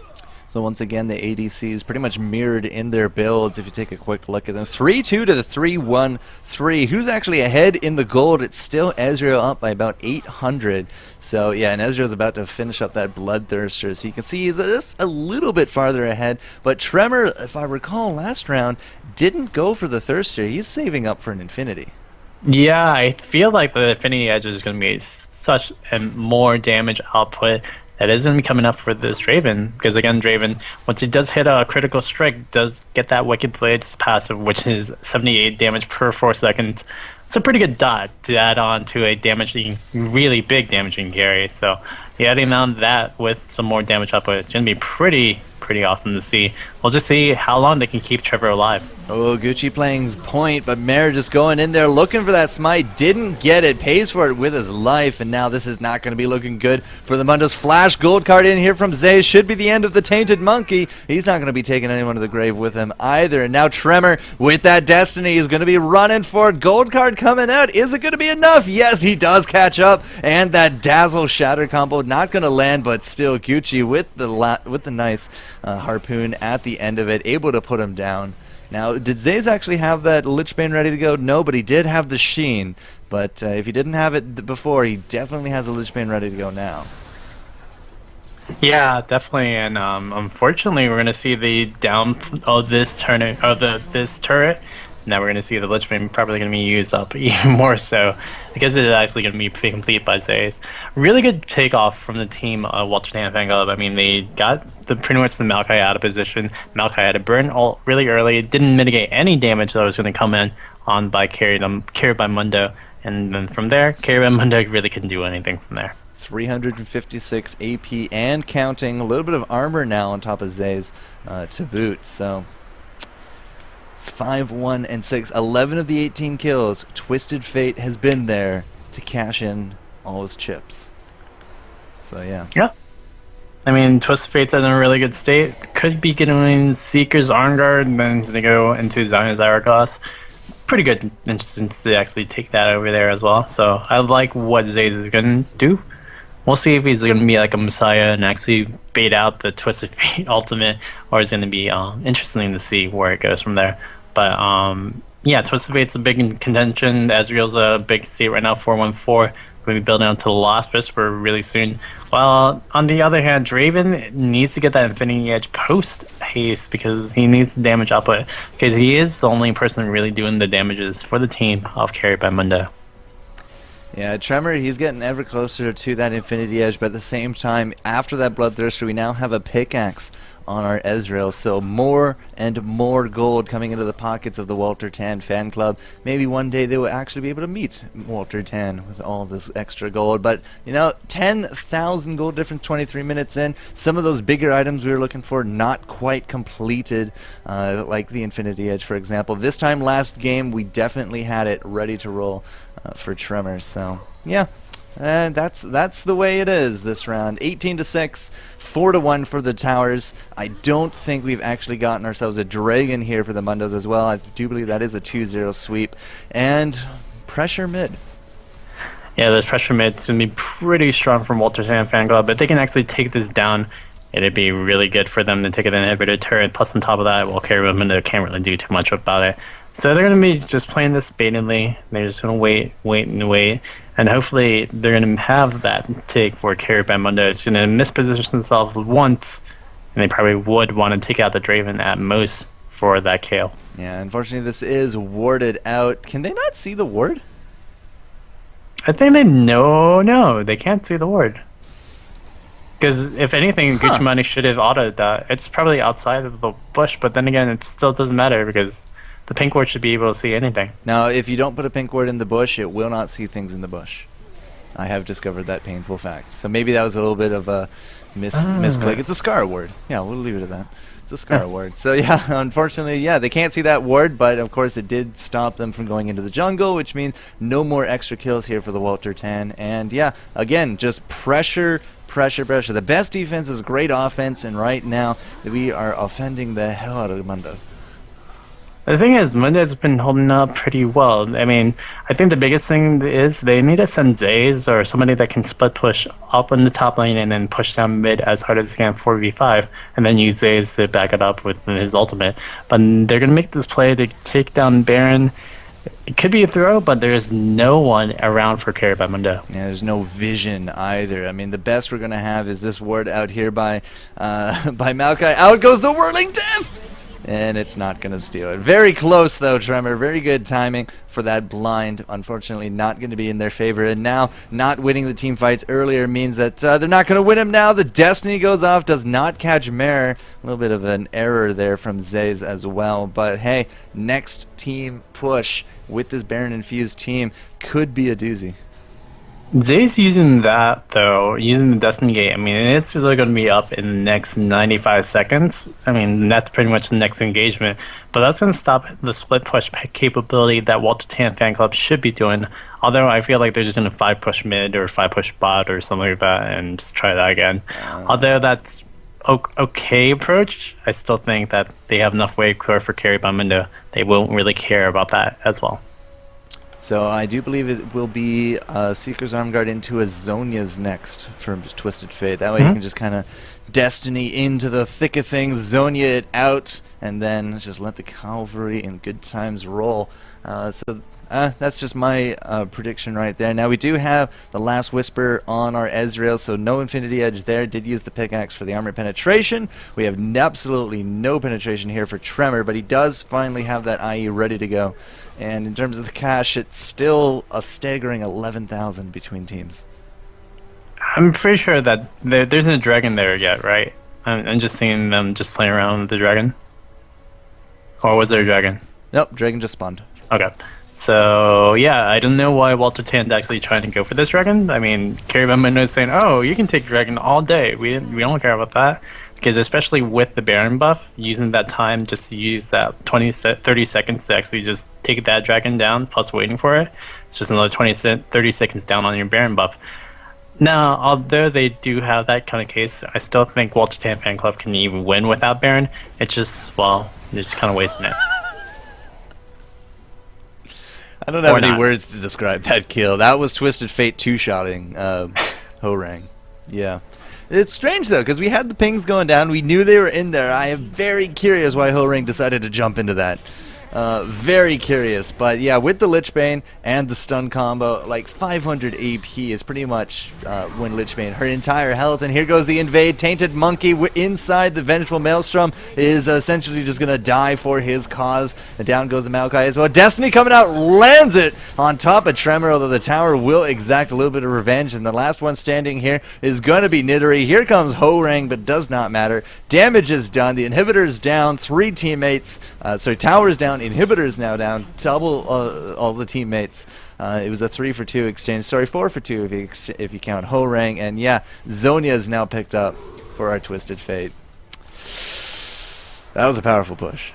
S2: So once again, the ADCs pretty much mirrored in their builds. If you take a quick look at them, 3-2 to the 3-1-3. Who's actually ahead in the gold? It's still Ezreal up by about 800. So yeah, and Ezreal's about to finish up that Bloodthirster. So you can see he's just a little bit farther ahead. But Tremor, if I recall, last round didn't go for the Thirster. He's saving up for an Infinity.
S1: Yeah, I feel like the Infinity Edge is going to be such a more damage output that isn't going to be coming up for this Draven, because again, Draven, once he does hit a critical strike, does get that Wicked Blades passive, which is 78 damage per 4 seconds. It's a pretty good dot to add on to a damaging, really big damaging carry. So yeah, adding on that with some more damage output, it's going to be pretty awesome to see. We'll just see how long they can keep Trevor alive.
S2: Oh, Gucci playing point, but Mare just going in there looking for that smite. Didn't get it. Pays for it with his life, and now this is not going to be looking good for the Mundos. Flash gold card in here from Zay. Should be the end of the Tainted Monkey. He's not going to be taking anyone to the grave with him either. And now Tremor with that Destiny is going to be running for it. Gold card coming out. Is it going to be enough? Yes, he does catch up. And that Dazzle Shatter combo not going to land, but still Gucci with the nice harpoon at the end of it, able to put him down. Now, did Zays actually have that Lich Bane ready to go? No, but he did have the Sheen. But if he didn't have it before, he definitely has a Lich Bane ready to go now.
S1: Yeah, definitely. And unfortunately, we're going to see the down of this turret, this turret. Now we're going to see the Lich Bane probably going to be used up even more so, because it is actually going to be complete by Zays. Really good takeoff from the team, Walter Tan Fan Club. I mean, they got pretty much the Maokai out of position. Maokai had a burn ult really early. It didn't mitigate any damage that was going to come in on by carried by Mundo. And then from there, carried by Mundo really couldn't do anything from there.
S2: 356 AP and counting. A little bit of armor now on top of Zays to boot. So 5-1-6, 11 of the 18 kills. Twisted Fate has been there to cash in all his chips. So yeah.
S1: Yeah. I mean, Twist of Fate's in a really good state. Could be getting Seeker's Arm Guard, and then they go into Zion's Hourglass. Pretty good instance to actually take that over there as well. So I like what Zaze is going to do. We'll see if he's going to be like a Messiah and actually bait out the Twisted Fate ultimate, or it's going to be interesting to see where it goes from there. But yeah, Twisted Fate's a big in contention. Ezreal's a big state right now, 4-1-4. We'll be building out to the Lost Whisper really soon. Well, on the other hand, Draven needs to get that Infinity Edge post haste because he needs the damage output, because he is the only person really doing the damages for the team off carried by Mundo.
S2: Yeah, Tremor, he's getting ever closer to that Infinity Edge, but at the same time, after that Bloodthirster, we now have a pickaxe on our Ezreal, so more and more gold coming into the pockets of the Walter Tan fan club. Maybe one day they will actually be able to meet Walter Tan with all this extra gold, but you know, 10,000 gold difference 23 minutes in. Some of those bigger items we were looking for not quite completed, like the Infinity Edge, for example. This time last game, we definitely had it ready to roll for Tremor, so yeah. And that's the way it is this round. 18-6, 4-1 for the towers. I don't think we've actually gotten ourselves a dragon here for the Mundos as well. I do believe that is a 2-0 sweep. And pressure mid.
S1: Yeah, this pressure mid is going to be pretty strong from Walter Tan Fan Club. If they can actually take this down, it'd be really good for them to take an inhibitor turret. Plus on top of that, well, carry Mundo can't really do too much about it. So they're going to be just playing this baitedly. They're just going to wait. And hopefully they're going to have that take where carried by Mundo is going to misposition themselves once. And they probably would want to take out the Draven at most for that KO.
S2: Yeah, unfortunately this is warded out. Can they not see the ward?
S1: I think they no, they can't see the ward. Because if anything, Gucci Money should have autoed that. It's probably outside of the bush, but then again, it still doesn't matter because the pink ward should be able to see anything.
S2: Now, if you don't put a pink ward in the bush, it will not see things in the bush. I have discovered that painful fact. So maybe that was a little bit of a misclick. It's a scar ward. Yeah, we'll leave it at that. It's a scar ward. So yeah, unfortunately, yeah, they can't see that ward, but of course it did stop them from going into the jungle, which means no more extra kills here for the Walter Tan. And yeah, again, just pressure. The best defense is great offense, and right now we are offending the hell out of Mundo.
S1: The thing is, Mundo's been holding up pretty well. I mean, I think the biggest thing is they need to send Zaze or somebody that can split push up in the top lane and then push down mid as hard as they can 4v5, and then use Zaze to back it up with his ultimate. But they're going to make this play to take down Baron. It could be a throw, but there's no one around for carry by Mundo.
S2: Yeah, there's no vision either. I mean, the best we're going to have is this ward out here by Maokai. Out goes the Whirling Death! And it's not going to steal it. Very close, though, Tremor. Very good timing for that blind. Unfortunately, not going to be in their favor. And now, not winning the team fights earlier means that they're not going to win him now. The Destiny goes off, does not catch Mare. A little bit of an error there from Zaze as well. But hey, next team push with this Baron-infused team could be a doozy.
S1: Zay's using that, though, using the Destiny Gate. I mean, it's really going to be up in the next 95 seconds. I mean, that's pretty much the next engagement. But that's going to stop the split push capability that Walter Tan Fan Club should be doing. Although I feel like they're just going to 5-push mid or 5-push bot or something like that and just try that again. Although that's okay approach, I still think that they have enough wave clear for carry by Mundo. They won't really care about that as well.
S2: So I do believe it will be Seeker's Arm Guard into a Zhonya's next for Twisted Fate. That way you can just kind of Destiny into the thick of things, Zhonya it out, and then just let the cavalry in good times roll. That's just my prediction right there. Now we do have the Last Whisper on our Ezreal, so no Infinity Edge there. Did use the pickaxe for the armor penetration. We have absolutely no penetration here for Tremor, but he does finally have that IE ready to go. And in terms of the cash, it's still a staggering 11,000 between teams.
S1: I'm pretty sure that there isn't a dragon there yet, right? I'm just seeing them just playing around with the dragon. Or was there a dragon?
S2: Nope, dragon just spawned.
S1: Okay. So, yeah, I don't know why Walter Tan's actually trying to go for this dragon. I mean, Carrie Mundo is saying, oh, you can take dragon all day. We don't care about that. Because especially with the Baron buff, using that time just to use that 30 seconds to actually just take that dragon down, plus waiting for it, it's just another 30 seconds down on your Baron buff. Now, although they do have that kind of case, I still think Walter Tan Fan Club can even win without Baron. It's just, well, they're just kind of wasting it.
S2: I don't have any words to describe that kill. That was Twisted Fate two-shotting Ho-Rang. Yeah. It's strange, though, because we had the pings going down. We knew they were in there. I am very curious why Ho-Rang decided to jump into that. Very curious. But, yeah, with the Lich Bane and the stun combo, like 500 AP is pretty much when Lich Bane her entire health. And here goes the invade. Tainted Monkey inside the Vengeful Maelstrom is essentially just going to die for his cause. And down goes the Maokai as well. Destiny coming out, lands it on top of Tremor, although the tower will exact a little bit of revenge. And the last one standing here is going to be Nidori. Here comes Ho-Rang, but does not matter. Damage is done. The inhibitor's down. 3 teammates. Tower's down. Inhibitors now down, double all the teammates. It was a 3-for-2 exchange. Sorry, 4-for-2 if you count Ho-Rang. And yeah, Zonia is now picked up for our Twisted Fate. That was a powerful push.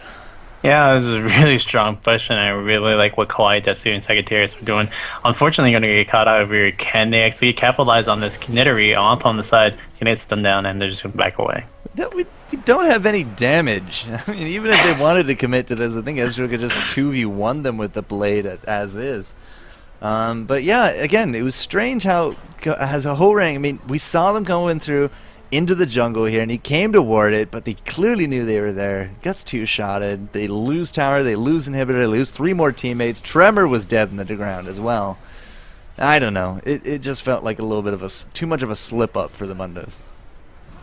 S1: Yeah, it was a really strong push, and I really like what Kawaii, Desu, and Sagittarius were doing. Unfortunately, going to get caught out over here. Can they actually capitalize on this Nidori on the side? Can they stun down, and they're just going to back away?
S2: We don't have any damage. I mean, even if they wanted to commit to this, I think Ezreal could just 2v1 them with the blade as is. But yeah, again, it was strange how, as a Ho-Rang, I mean, we saw them going through into the jungle here, and he came toward it, but they clearly knew they were there. Gets 2-shotted. They lose tower, they lose inhibitor, they lose 3 more teammates. Tremor was dead in the ground as well. I don't know. It just felt like a little bit of too much of a slip-up for the Mundos.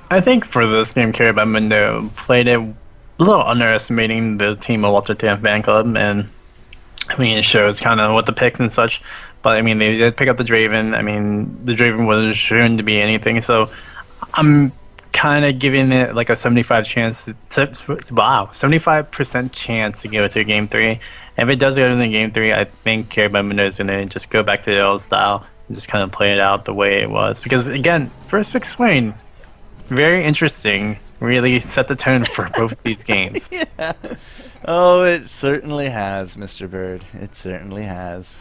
S1: I think for this game, Carried by Mundo played it a little underestimating the team of Walter Tan Fan Club, and I mean, it shows kind of what the picks and such. But I mean, they did pick up the Draven. I mean, the Draven wasn't shown to be anything, so I'm kind of giving it like a 75% chance to go through game 3. And if it does go to the game 3, I think Carried by Mundo is gonna just go back to the old style and just kind of play it out the way it was. Because again, first pick Swain. Very interesting. Really set the tone for both these games.
S2: Yeah. Oh, it certainly has, Mr. Bird. It certainly has.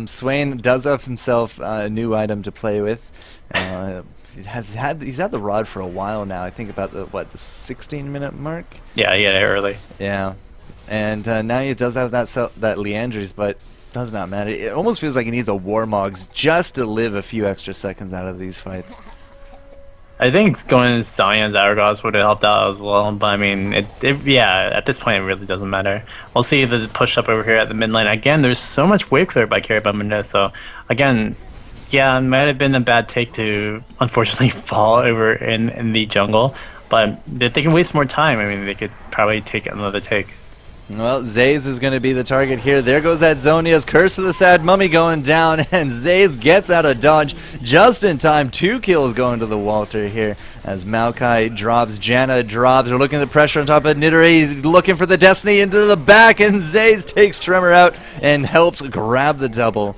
S2: Swain does have himself a new item to play with. He's had the rod for a while now. I think about the 16-minute mark.
S1: Yeah, early.
S2: Yeah, and now he does have that Leandry's, but does not matter. It almost feels like he needs a Warmogs just to live a few extra seconds out of these fights.
S1: I think going to Zion's Hourglass would have helped out as well, but I mean, yeah, at this point it really doesn't matter. We'll see the push up over here at the mid lane. Again, there's so much wave clear by Carried by Mundo, so again, yeah, it might have been a bad take to unfortunately fall over in the jungle, but if they can waste more time, I mean, they could probably take another take.
S2: Well, Zaze is going to be the target here. There goes that Zonia's Curse of the Sad Mummy going down, and Zaze gets out of dodge just in time. 2 kills going to the Walter here as Maokai drops, Janna drops. They're looking at the pressure on top of Nidori, looking for the Destiny into the back, and Zaze takes Tremor out and helps grab the double.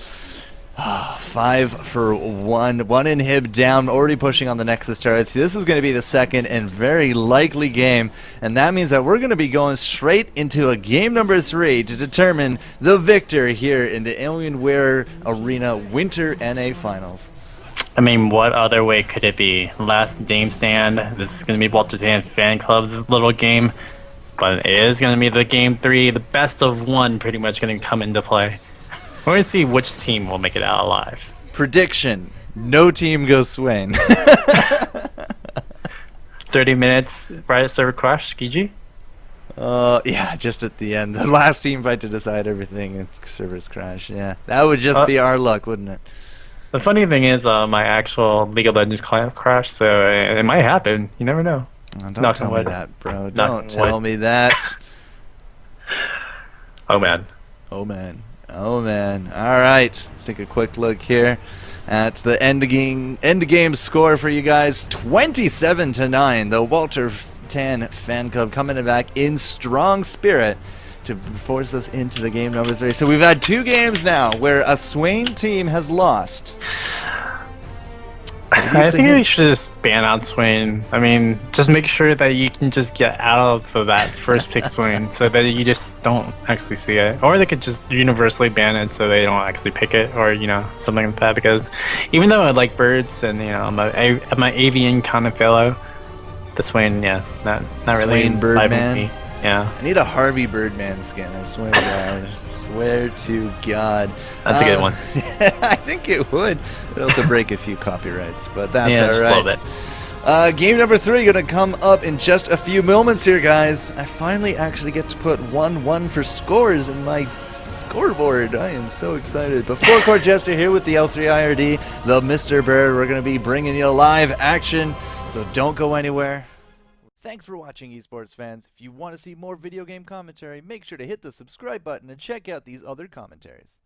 S2: 5 for 1. 1 inhib down, already pushing on the Nexus turrets. This is going to be the second and very likely game, and that means that we're going to be going straight into a game number 3 to determine the victor here in the Alienware Arena Winter NA Finals.
S1: I mean, what other way could it be? Last game stand. This is going to be Walter Tan Fan Club's little game, but it is going to be the game 3. The best of 1 pretty much going to come into play. We're going to see which team will make it out alive.
S2: Prediction: no team goes Swain.
S1: 30 minutes, right? Server crash, Gigi?
S2: Yeah, just at the end. The last team fight to decide everything and servers crash. Yeah, that would just be our luck, wouldn't it?
S1: The funny thing is, my actual League of Legends client crashed, so it might happen. You never know.
S2: Don't tell me that, bro. Don't tell me that.
S1: Oh, man.
S2: Oh, man. Oh man! All right, let's take a quick look here at the end game score for you guys. 27-9. The Walter Tan Fan Club coming back in strong spirit to force us into the game number 3. So we've had 2 games now where a Swain team has lost.
S1: I think they should just ban out swing. I mean, just make sure that you can just get out of that first pick swing so that you just don't actually see it. Or they could just universally ban it so they don't actually pick it, or, you know, something like that. Because even though I like birds and, you know, I'm a avian kind of fellow, the swing, yeah, not really
S2: Swain Birdman.
S1: me. Yeah.
S2: I need a Harvey Birdman skin, I swear to God. I swear to God.
S1: That's a good one.
S2: I think it would. It would also break a few copyrights, but that's
S1: yeah,
S2: all
S1: just
S2: right.
S1: a little bit.
S2: Game number 3 going to come up in just a few moments here, guys. I finally actually get to put 1-1 for scores in my scoreboard. I am so excited. But FourCourtJester here with the L3IRD, the Mr. Bird. We're going to be bringing you live action, so don't go anywhere. Thanks for watching, esports fans. If you want to see more video game commentary, make sure to hit the subscribe button and check out these other commentaries.